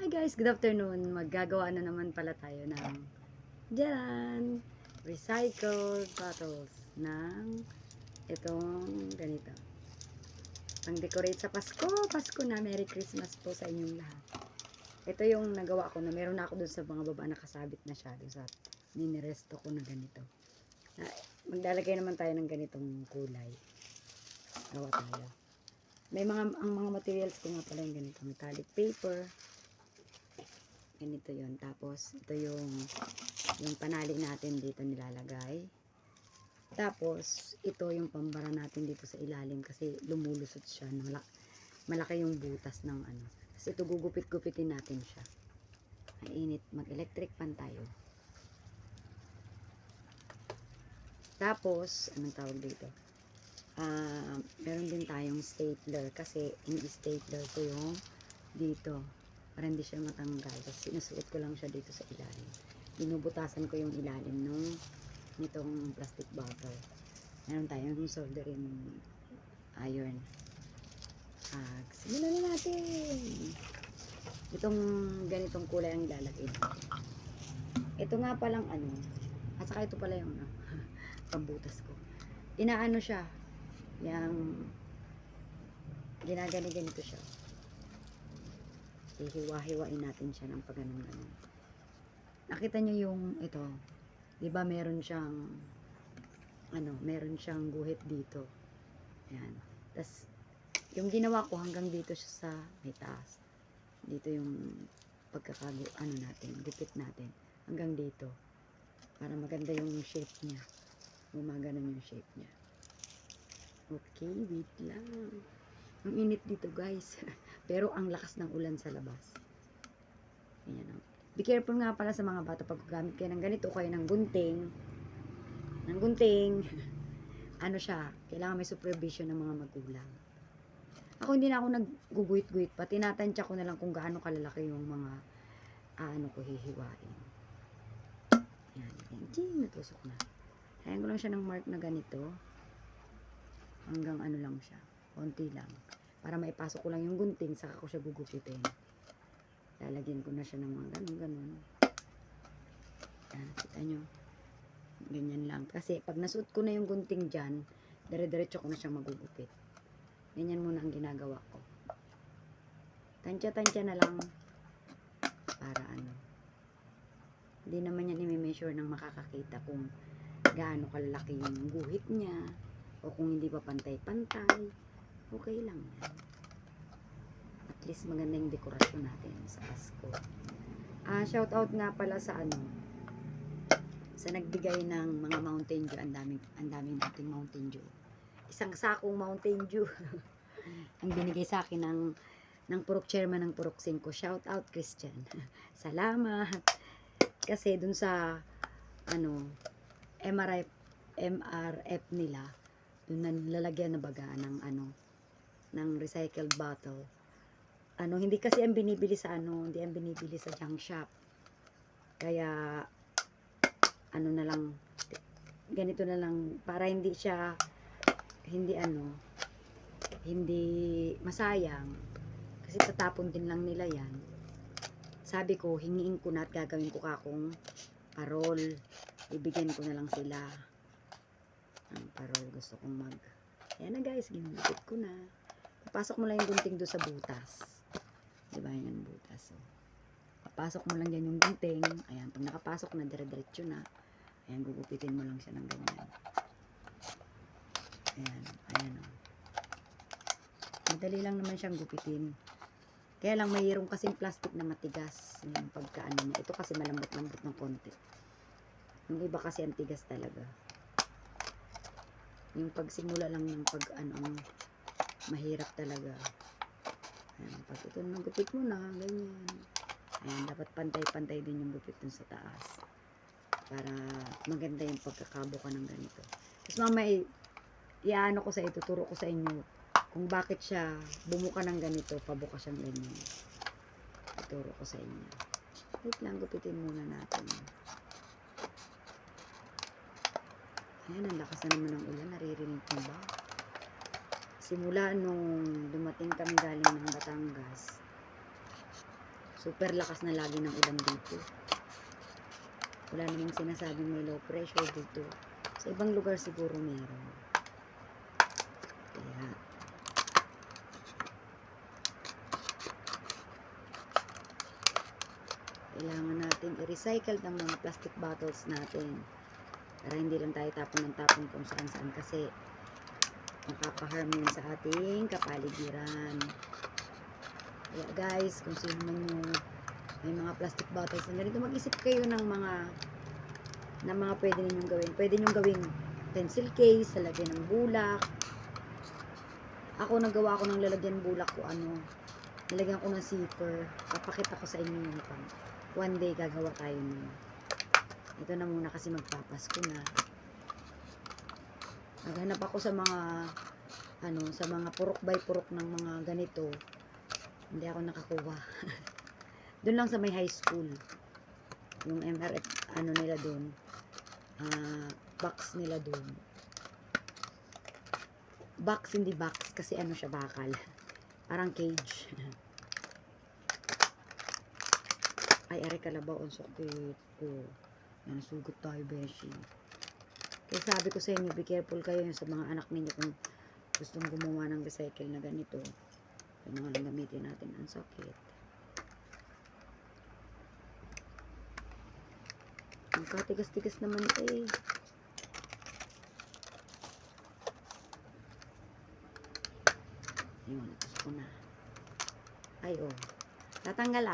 Hi guys, good afternoon. Maggagawa na naman pala tayo ng dyan, recycled bottles ng itong ganito. Pang-decorate sa Pasko. Pasko na. Merry Christmas po sa inyong lahat. Ito yung nagawa ko na meron na ako dun sa mga baba nakasabit na siya dun sa mini-resto ko na ganito. Maglalagay naman tayo ng ganitong kulay. Gawa tayo. Ang mga materials ko nga pala yung ganito. Metallic paper. Ganito yun. Tapos, ito yung panali natin dito nilalagay. Tapos, ito yung pambara natin dito sa ilalim kasi lumulusot siya. Malaki yung butas ng ano. Tapos, ito gugupit-gupitin natin siya. Mainit. Mag-electric pan tayo. Tapos, anong tawag dito? Meron din tayong stapler kasi in-stapler ko yung dito para hindi siya matanggal. Tapos sinusuot ko lang siya dito sa ilalim. Binubutasan ko yung ilalim nitong plastic bottle. Meron tayong soldering iron. Simulan na natin. Itong ganitong kulay ang ilalagay. Ito nga palang ano. At saka ito pala yung pambutas ko. Inaano siya. Yang ginagani-ganito siya. Hihiwa-hiwain natin siya ng pagganon-ganon. Nakita nyo yung ito, di ba meron siyang meron siyang guhit dito. Ayan. Tas yung ginawa ko hanggang dito siya sa may taas. Dito yung natin, gupit natin hanggang dito. Para maganda yung shape niya. Gumaganon yung shape niya. Okay, wait lang. Ang init dito, guys. Pero ang lakas ng ulan sa labas. Ayan. Be careful nga pala sa mga bata pag gamit kayo ng ganito, kayo ng gunting. Ano siya, kailangan may supervision ng mga magulang. Ako hindi na ako nagguguhit-guhit pa. Tinatansya ko na lang kung gaano kalalaki yung mga hihiwain. Ayan. Natusok na. Ayan ko lang siya ng mark na ganito. Hanggang lang siya. Konti lang. Para maipasok ko lang yung gunting, saka ko siya gugupitin. Lalagyan ko na siya ng mga ganun-ganun. Yan, kita nyo. Ganyan lang. Kasi pag nasuot ko na yung gunting dyan, dire-diretso ko na siyang magugupit. Ganyan muna ang ginagawa ko. Tansya-tansya na lang. Para hindi naman yan i-measure ng makakakita kung gaano kalaki yung guhit niya. O kung hindi pa pantay-pantay. Okay lang yan. At least maganda yung dekorasyon natin sa Pasko. Shout out nga pala sa sa nagbigay ng mga Mountain Dew. Ang daming nating Mountain Dew. Isang sakong Mountain Dew. Ang binigay sa akin ng Purok Chairman ng Purok 5. Shout out Christian. Salamat. Kasi dun sa MRF nila, dun nalalagyan na baga ng recycled bottle. Hindi kasi ang binibili sa hindi ang binibili sa junk shop. Kaya na lang, ganito na lang para hindi siya hindi masayang kasi tatapon din lang nila yan. Sabi ko, hingiin ko na at gagawin ko kakong parol. Ibigyan ko na lang sila ang parol. Gusto kong ayan na guys, ginugupit ko na. Papasok mo lang yung gunting doon sa butas. Diba yun yung butas. So, papasok mo lang dyan yung gunting. Ayan, pag nakapasok na, dire-diretso na. Ayan, gugupitin mo lang siya ng ganyan. Ayan, ayan o. Madali lang naman siyang gupitin. Kaya lang mayroong kasing plastic na matigas. Yung niya. Ito kasi malambot-lambot ng konti. Yung iba kasi ang tigas talaga. Yung pagsimula lang ng mahirap talaga. Ayan, pag ito nang gupit mo na, ganyan. Ayan, dapat pantay-pantay din yung gupit dun sa taas. Para maganda yung pagkakabuka ng ganito. Tapos mamaya, tuturo ko sa inyo kung bakit siya bumuka ng ganito, pabuka siyang ganyan. Tuturo ko sa inyo. Wait lang, gupitin muna natin. Ayan, ang lakas na naman ng ulan. Naririnig mo ba? Simula nung dumating kami galing ng Batangas, Super lakas na lagi ng ulan dito. Wala namang sinasabing may low pressure dito. Sa ibang lugar siguro meron. Kaya, kailangan natin i-recycle ng mga plastic bottles natin. Para hindi lang tayo tapon ng tapon kung saan saan kasi makaka-harm yun sa ating kapaligiran. Kaya guys, kung sino man yung may mga plastic bottles na ganito, mag-isip kayo ng mga pwede ninyong gawin. Pwede ninyong gawing pencil case, lalagyan ng bulak. Ako nagawa ko ng lalagyan bulak ko nilagyan ko ng zipper. Papakita ko sa inyo yung one day gagawa tayo nun. Ito na muna kasi magpapasko na. Naghanap ako sa mga sa mga purok by purok ng mga ganito. Hindi ako nakakuha. Doon lang sa may high school. Yung MRF nila doon. Box nila doon. Box, hindi box kasi siya bakal. Parang cage. Ay, are kalabaw ang sakit ko. Nasugot tayo, beshi. Kaya sabi ko sa inyo, be careful kayo sa mga anak ninyo kung gustong gumawa ng recycle na ganito. Ito na lang gamitin natin. Ang sakit. Ang katigas-tigas naman eh. Ayun, natus ko na. Ay, oh. Tatanggal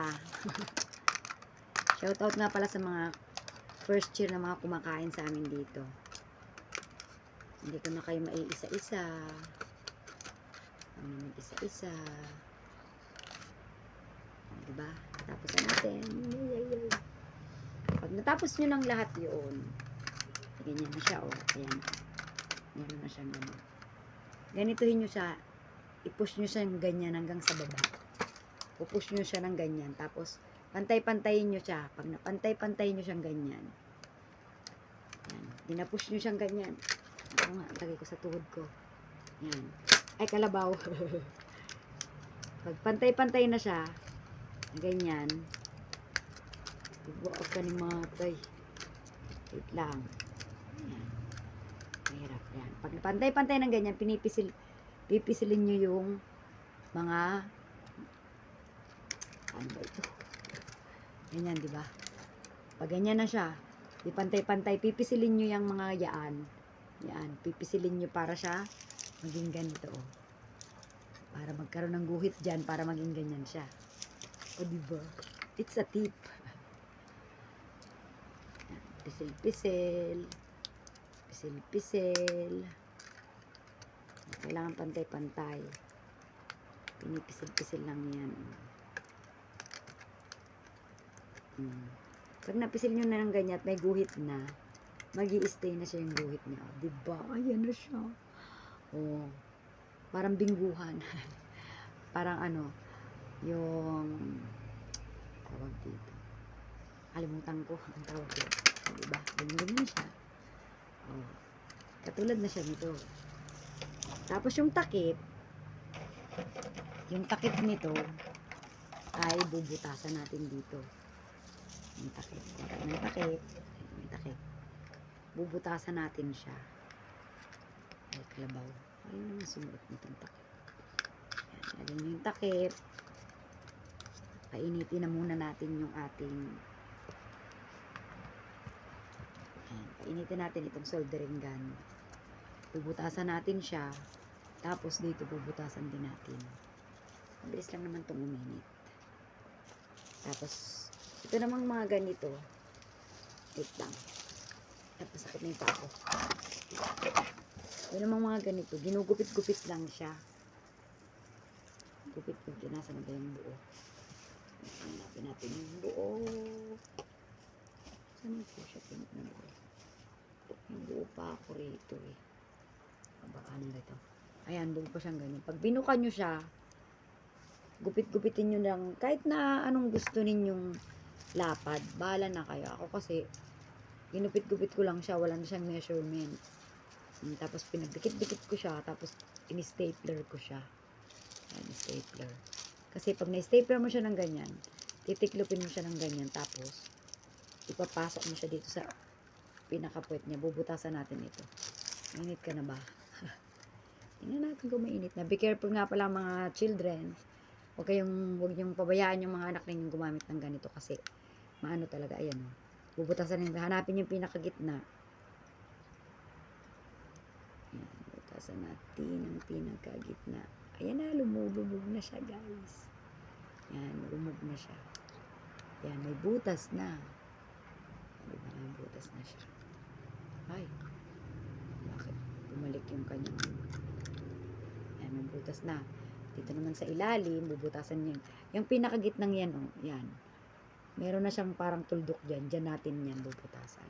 Shoutout nga pala sa mga first year na mga kumakain sa amin dito. Hindi ko na kayo maiisa-isa. Mag-isa-isa. Diba? Tapos na natin. Pag natapos nyo ng lahat yun, ganyan na siya, oh. Ayan. Meron na siyang ganyan. Ganituhin nyo siya. I-push nyo siya ganyan hanggang sa baba. Pupush nyo siya ng ganyan. Tapos, pantay-pantayin nyo siya. Pag napantay-pantayin nyo siyang ganyan. Ayan. Pinapush nyo siyang ganyan. Ako nga, lagay ko sa tuhod ko. Ayan. Ay, kalabaw. Pag pantay-pantay na siya, ganyan. Huwag ka ni matay. Wait lang. Ayan. Mahirap. Ayan. Pag pantay-pantay ng ganyan, pipisilin nyo yung mga ano ba ito? Ganyan, di ba? Pag ganyan na siya, pantay-pantay, pipisilin nyo yung mga yaan. Yan, pipisilin nyo para siya maging ganito. Para magkaroon ng guhit dyan, para maging ganyan siya. O, diba? It's a tip. Pisil-pisil. Pisil-pisil. Kailangan pantay-pantay. Pinipisil-pisil lang yan. Pag napisil nyo na ng ganyan at may guhit na, magi-stay na siya yung guhit niya. Diba? Ayan na siya. Oh, parang bingguhan. Parang yung tawag dito. Kalimutan ko ang tawag dito. Diba? Ganyan siya. Oh, katulad na siya nito. Tapos yung takip nito ay bubutasan natin dito. Yung takip. Yung takip. Bubutasan natin siya. Ay, kalabaw. Ayun, sumuot nitong takip. Ayan, lagyan nyo yung takip. Painitin na muna natin yung ating painitin natin itong soldering gun. Bubutasan natin siya. Tapos dito bubutasan din natin. Mabilis lang naman itong uminit. Tapos ito namang mga ganito. Wait lang. Napasakit na yung pako. Ito namang mga ganito. Ginugupit-gupit lang siya. Gupit-gupit. Nasa na ba yung buo? Hanapin natin yung buo. Saan po siya pinubuo? Yung buo pa ako rito eh. Baka nito. Ayan, buo pa siyang ganyan. Pag binukan nyo siya, gupit-gupitin nyo lang. Kahit na anong gusto ninyong lapad, bahala na kayo. Ako kasi, ginupit-gupit ko lang siya. Wala na siyang measurement. Tapos pinagdikit-dikit ko siya. Tapos in-stapler ko siya. Ayan, stapler. Kasi pag na-stapler mo siya ng ganyan, Titiklopin mo siya ng ganyan, tapos ipapasok mo siya dito sa pinakapuwet niya. Bubutasan natin ito. Mainit ka na ba? Tingnan natin kung mainit na. Be careful nga pala mga children. Huwag niyong pabayaan yung mga anak ninyong gumamit ng ganito kasi maano talaga. Ayan o. Bubutasan niyo. Hanapin yung pinakagitna. Ayan, butasan natin ang pinakagitna. Ayan na, lumulubog na siya guys. Ayan, lumubog na siya. Ayan, may butas na. Diba, may butas na siya. Ay, bakit bumalik yung kanyang, ayan, may butas na. Dito naman sa ilalim, bubutasan niya. Yung pinakagitnang yan, oh, yan. Meron na siyang parang tuldok dyan. Dyan natin yan bubutasan.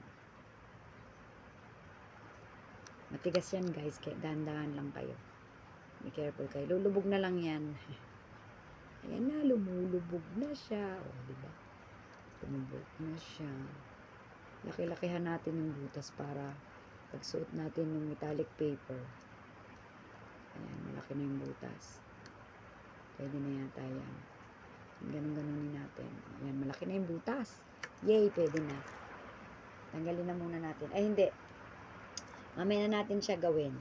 Matigas yan guys, kaya dahan-dahan lang kayo. Be careful kayo. Lulubog na lang yan. Ayan na, lumulubog na siya. O, diba? Lumubog na siya. Laki-lakihan natin yung butas para pagsuot natin yung metallic paper. Ayan, malaki na yung butas. Pwede na yata yan. Ganun-ganunin natin. Ayan, malaki na yung butas. Yay, pwede na. Tanggalin na muna natin. Ay, hindi. Mamaya na natin siya gawin.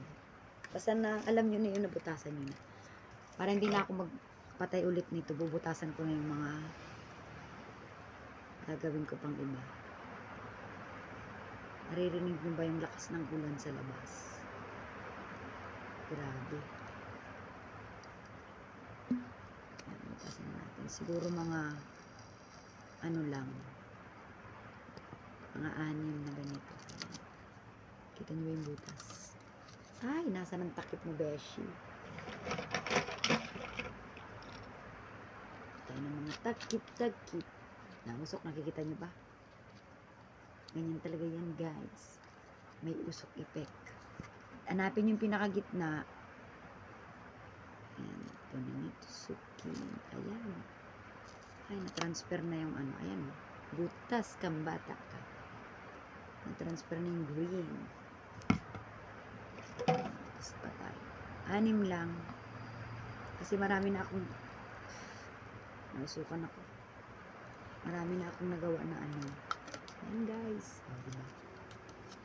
Basta na, alam nyo na yun, nabutasan nyo na. Para hindi na ako magpatay ulit nito. Bubutasan ko na yung mga gagawin ko pang iba. Naririnig nyo ba yung lakas ng ulan sa labas? Grabe. Ayan, butasan natin. Siguro mga ano lang. Mga 6 na ganito. Ayan. Kita nyo yung butas. Ay, nasa ng takip mo, Beshi. Tayo ng mga takip-takip. Usok, nakikita nyo ba? Ganyan talaga yan, guys. May usok effect. Hanapin yung pinakagitna. Ayan, ito na nito, sukin. Ayan. Ay, na-transfer na yung ano. Ayan, butas kang bata ka. Na-transfer na yung green. Butas pa tayo. 6 lang. Kasi marami na akong nasukan ako. Marami na akong nagawa na ano. Ayan guys. O, diba?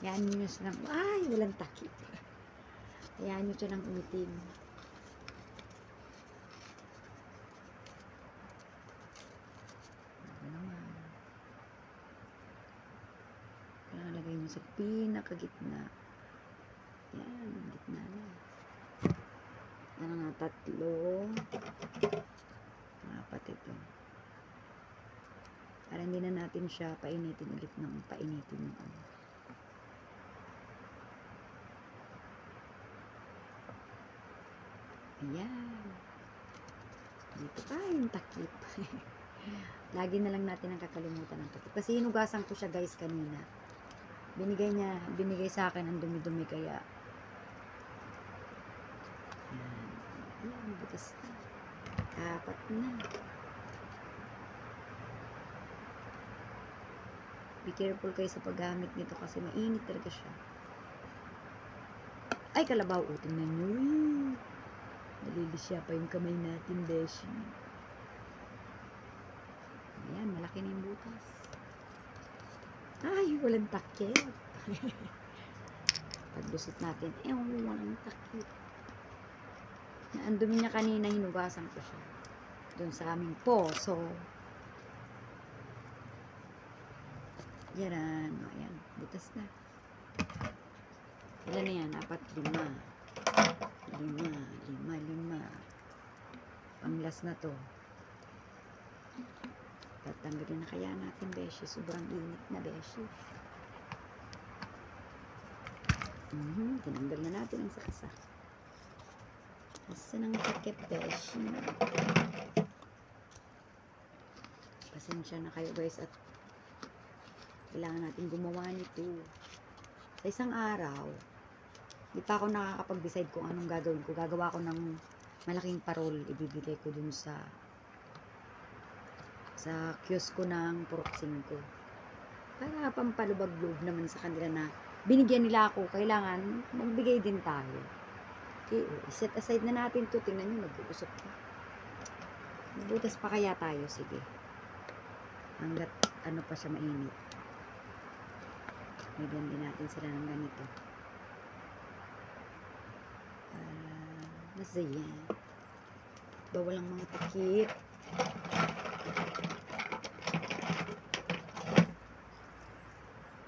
Hayaan nyo siya ng, ay, walang takip. Hayaan nyo siya ng umitim. Ano naman. Nakalagay nyo sa pinakagitna. Yan, gitna na. Yan nga, 3. 4 ito. Para hindi na natin siya painitin ulit ng painitin yung ano. Ayan. Dito tayong takip. Lagi na lang natin ang kakalimutan ng takip. Kasi hinugasan ko siya guys kanina. Binigay sa akin ang dumi-dumi kaya. Ayan. Ayan, butas na. 4 na. Be careful kayo sa paggamit nito kasi mainit talaga siya. Ay, kalabaw. O, tingnan nyo. Nalilisya pa yung kamay natin, Beshi. Ayan, malaki na yung butas. Ay, walang takip. Paglusot natin, walang takip. Ang dumi niya kanina, hinugasan ko siya. Doon sa aming poso. Yan. Ayan, butas na. Ilan na yan? 4, 5. 5. Panglas na to. Tatanggalin na kaya natin, Beshi. Sobrang init na, Beshi. Tinanggal na natin ang saksak. Asa nang takip, Beshi. Pasensya na kayo, guys, at kailangan natin gumawa nito. Sa isang araw, di pa ako nakakapag-decide kung anong gagawin ko. Gagawa ko ng malaking parol. Ibibigay ko dun sa kiosk ko ng Purok 5. Para pampalubag-loob naman sa kanila na binigyan nila ako. Kailangan magbigay din tayo. Okay, set aside na natin to. Tingnan nyo, nag-uusap ko. Magbutas pa kaya tayo? Sige. hanggat ano pa siya mainit. Bigyan din natin sila ng ganito. Masayan. Bawal ang mga takip.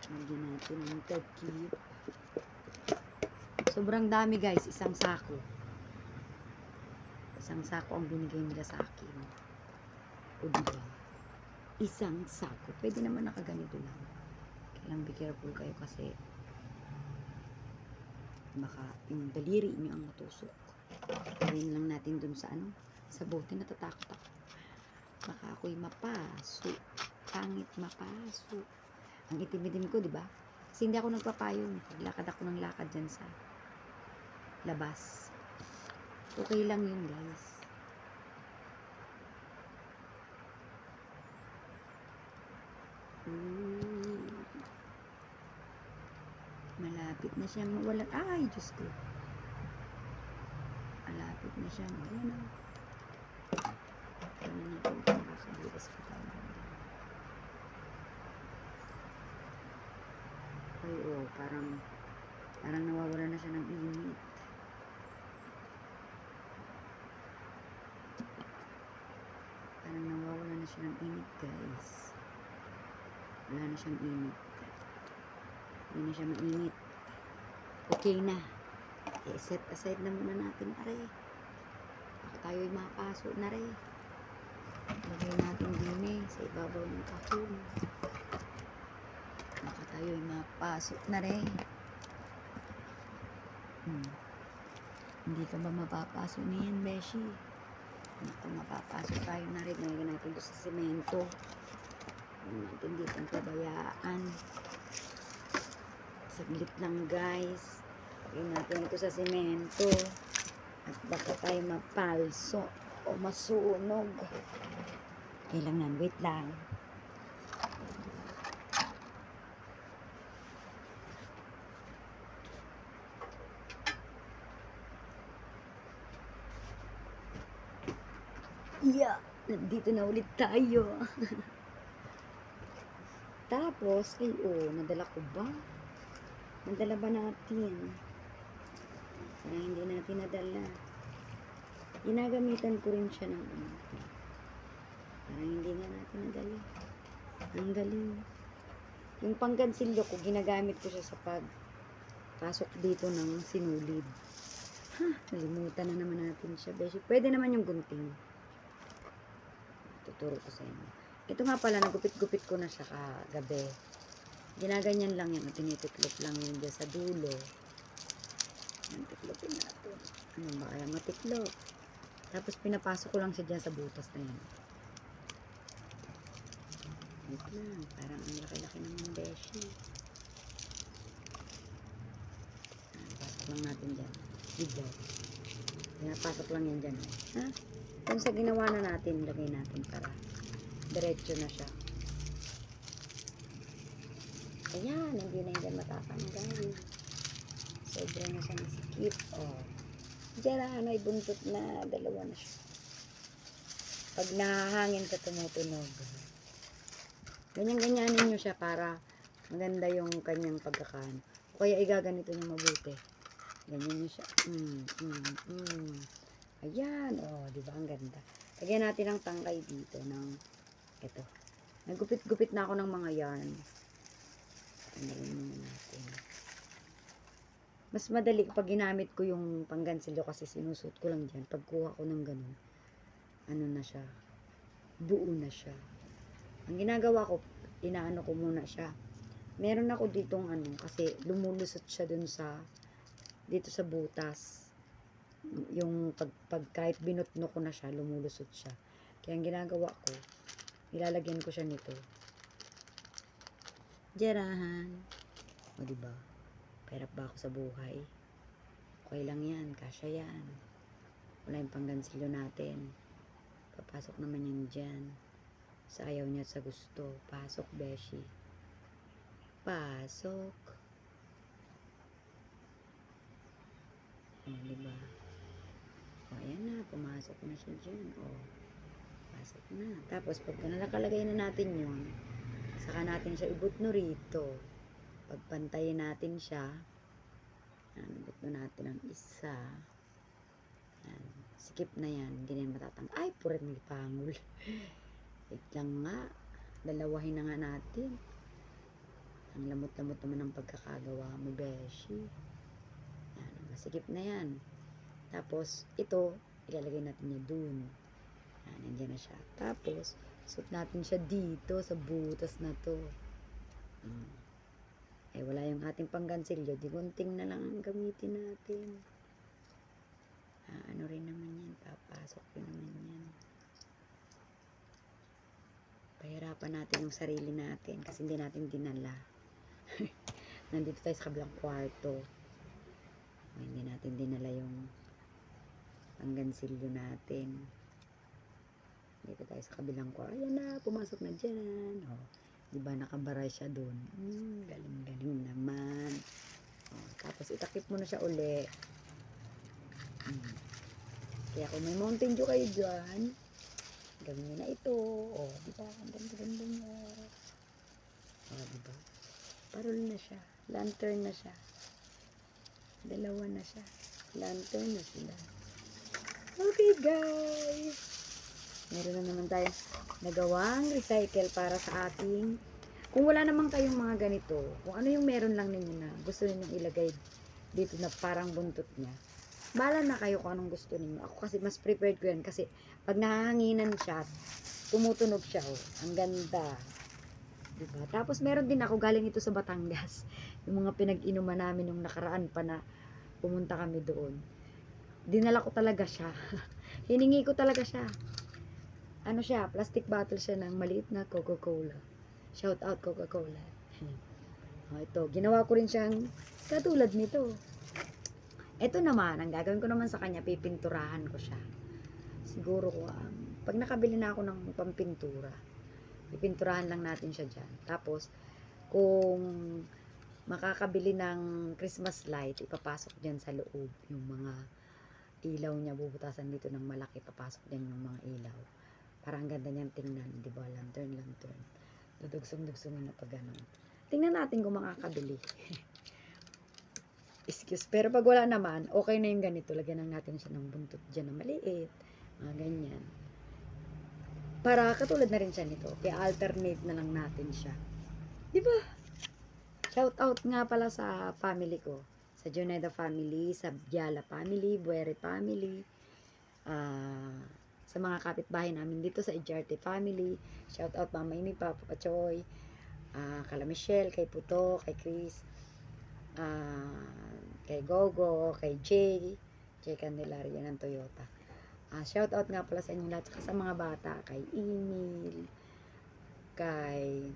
Lagyan natin ng takip. Sobrang dami guys, isang sako. Isang sako ang binigay nila sa akin. O diba? Isang sako. Pwede naman nakaganito lang. Kailang be careful kayo kasi baka yung daliri nyo ang matusok. Lagyan lang natin dun sa ano, sa bote. Natatakot ako. Baka ako'y mapaso. Pangit mapaso. Ang itim-itim ko, diba? Kasi hindi ako nagpapayong. Paglakad ako ng lakad dyan sa labas. Okay lang yun, guys. Malapit na siyang mawala. Ay, Diyos ko. Malapit na siyang, ayan o. Ano natin kung makakabukas ko tayo. Ay, parang nawawala na siya ng init. Parang nawawala na siya ng init, guys. Wala na siyang init. Hindi na siya mainit. Okay na. I-set aside na muna natin, aray. Baka tayo'y mapaso na rin. Lagay natin din sa ibabaw ng kahon. Baka tayo'y mapasok na rin. Hindi ka ba mapapasok niyan, Beshi? Kung mapapasok tayo na rin, nalagyan natin ito sa semento. Natin dito ang pabayaan. Saglit lang, guys. Lagyan natin ito sa semento. At baka tayo mapalso o masunog. Okay lang yan. Wait lang. Yeah, nandito na ulit tayo. Tapos, nadala ko ba? Nadala ba natin? Para hindi natin nadala. Ginagamitan ko rin siya ng ano. Para hindi nga natin nadala. Ang galing. Yung panggansilyo ko, ginagamit ko siya sa pagpasok dito ng sinulid. Nalimutan na naman natin siya. Pwede naman yung gunting. Tuturo ko sa inyo. Ito nga pala, nagupit-gupit ko na siya kagabi. Ginaganyan lang yan. Tinitiklop lang yun dyan sa dulo. Yan, tiklopin natin. Ano ba kaya matiklop? Tapos pinapasok ko lang siya dyan sa butas na yan. Wait lang. Parang ang laki-laki naman, Beshi. Pasok lang natin dyan. Diba? Pinapasok lang yan dyan. Ha? Kung sa ginawa na natin, lagay natin para diretso na siya. Ayan, hindi na yan matatanggal. Sobra na siya nasikip. Diyan ay buntot na. Dalawa na siya. Pag nahahangin ka, tumutunog. Ganyan-ganyanin nyo siya para maganda yung kanyang pagkakaan. O kaya igaganito nyo mabuti. Ganyan nyo siya. Ayan. Diba? Ang ganda. Lagyan natin ang tangkay dito ng ito. Nagupit-gupit na ako ng mga yarn. Tanggalin natin. Mas madali pag ginamit ko yung panggansilyo kasi sinusot ko lang dyan. Pagkuha ko ng ganun, ano na siya, buo na siya. Ang ginagawa ko, inaano ko muna siya. Meron ako ditong ano, kasi lumulusot siya dun sa, dito sa butas. Yung pag kahit binutno ko na siya, lumulusot siya. Kaya ang ginagawa ko, ilalagyan ko siya nito. Jerahan. O diba? Perap ba ako sa buhay? Okay lang yan, kasya yan. Wala yung panggansilyo natin. Papasok naman yan dyan. Sa ayaw niya at sa gusto. Pasok, Beshi. Pasok. Diba? Ayan na, pumasok na siya dyan. Pasok na. Tapos, pagka nakalagay na natin yun, saka natin siya ibutno rito. Pagpantayin natin siya, yan, ibutno natin ang isa. Yan, skip na yan, hindi na yan matatang. Ay, puret may pangul. Wait lang nga, dalawahin na nga natin. Ang lamot-lamot naman ng pagkakagawa mo, beshi. Yan, masikip na yan. Tapos, ito, ilalagay natin niya dun. Yan, nandiyan na siya. Tapos, suot natin siya dito sa butas na to. Eh, wala yung ating panggansilyo. Di gunting na lang ang gamitin natin. Ano rin naman yan. Papasok rin naman yan. Pahirapan natin yung sarili natin kasi hindi natin dinala. Nandito tayo sa kabilang kwarto. Hindi natin dinala yung panggansilyo natin. Dito tayo sa kabilang kwarto. Ayan na, pumasok na dyan. Oh, diba nakabara siya dun. Galing-galing naman. Oh, tapos itakip mo na siya uli. Kaya kung may Mountain Dew kayo dyan, gawin nyo na ito. Oh, diba? Ang ganda-ganda niya. Oh, diba? Parol na siya. Lantern na siya. Dalawa na siya. Lantern na sila. Okay, guys. Meron na naman tayo nagawang recycle para sa ating. Kung wala naman kayong mga ganito, kung ano yung meron lang ninyo na gusto ninyong ilagay dito na parang buntot niya, bahala na kayo kung anong gusto ninyo. Ako kasi mas prepared ko yan kasi pag nahanginan siya, tumutunog siya. Oh. Ang ganda. Diba? Tapos meron din ako galing ito sa Batangas. Yung mga pinag-inuman namin nung nakaraan pa na pumunta kami doon. Dinala ko talaga siya. Hiningi ko talaga siya. Ano siya? Plastic bottle siya ng maliit na Coca-Cola. Shout out Coca-Cola. Ito, ginawa ko rin siyang katulad nito. Ito naman, ang gagawin ko naman sa kanya, pipinturahan ko siya. Siguro ko, pag nakabili na ako ng pampintura, pipinturahan lang natin siya dyan. Tapos, kung makakabili ng Christmas light, ipapasok dyan sa loob yung mga ilaw niya, bubutasan dito ng malaki, papasok dyan yung mga ilaw. Parang ganda niyang tingnan, di ba? Lantern. Dudugsong-dugsongin na pag ganun. Tingnan natin kung makakabili. Excuse. Pero pag wala naman, okay na yung ganito. Lagyan lang natin siya ng buntot dyan na maliit. Mga ganyan. Para katulad na rin siya nito. Kaya alternate na lang natin siya. Di ba? Shout out nga pala sa family ko. Sa Juneda family, sa Biala family, Buere family, sa mga kapitbahay namin dito sa Ijarte family. Shout out Mama Amy, Papa Pachoy, kala Michelle, kay Puto, kay Chris, kay Gogo, kay Jay Candelaria ng Toyota. Shout out nga pala sa inyo lahat, sa mga bata, kay Emil, kay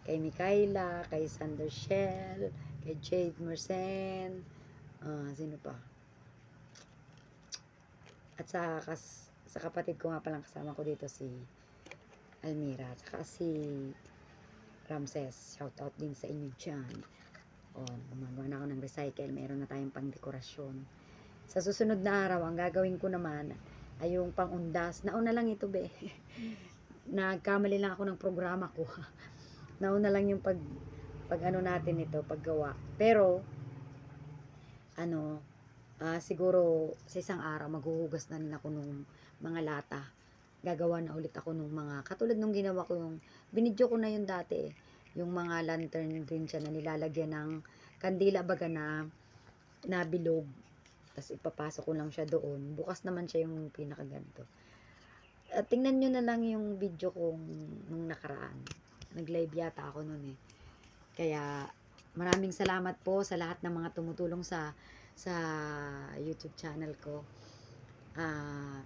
Mikaela, kay Sander Shell, kay Jade Mercen, sino pa? At sa kapatid ko nga palang kasama ko dito si Almira, at saka si Ramses. Shout out din sa inyo dyan. Gumagawa na ako ng recycle. Meron na tayong pang dekorasyon. Sa susunod na araw, ang gagawin ko naman ay yung pang-undas. Nauna lang ito, be. Nagkamali lang ako ng programa ko. Nauna lang yung pag ano natin ito, paggawa. Pero, siguro sa isang araw maghuhugas na rin ako nung mga lata. Gagawa na ulit ako nung mga katulad nung ginawa ko yung binidyo ko na yung dati, yung mga lantern din siya na nilalagyan ng kandila baga na bilog. Tapos ipapasok ko lang siya doon. Bukas naman siya yung pinakaganto. At tingnan nyo na lang yung video ko nung nakaraan. Nag-live yata ako noon eh. Kaya maraming salamat po sa lahat ng mga tumutulong sa YouTube channel ko.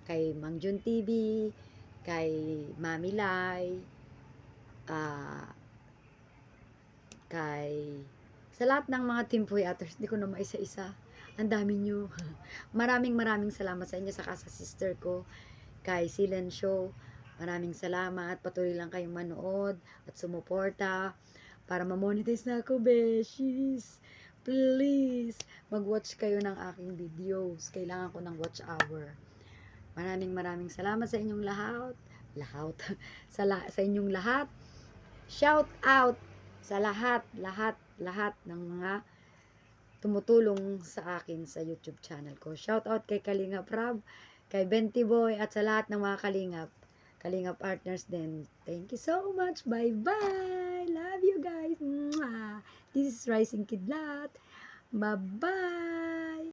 Kay Mang Jun TV, kay Mami Lai, sa lahat ng mga Team Puyaters, hindi ko na maisa-isa. Ang dami nyo. Maraming salamat sa inyo, saka sa sister ko, kay Silen Show. Maraming salamat. Patuloy lang kayong manood at sumuporta para ma-monetize na ako, beshies. Please, mag-watch kayo ng aking videos. Kailangan ko ng watch hour. Maraming salamat sa inyong lahat. Lahat. Sa inyong lahat. Shout out sa lahat ng mga tumutulong sa akin sa YouTube channel ko. Shout out kay Kalingap Rab, kay Benti Boy, at sa lahat ng mga Kalingap partners din. Thank you so much. Bye-bye. Love you guys. Mwah. This is Rising Kidlat. Bye-bye.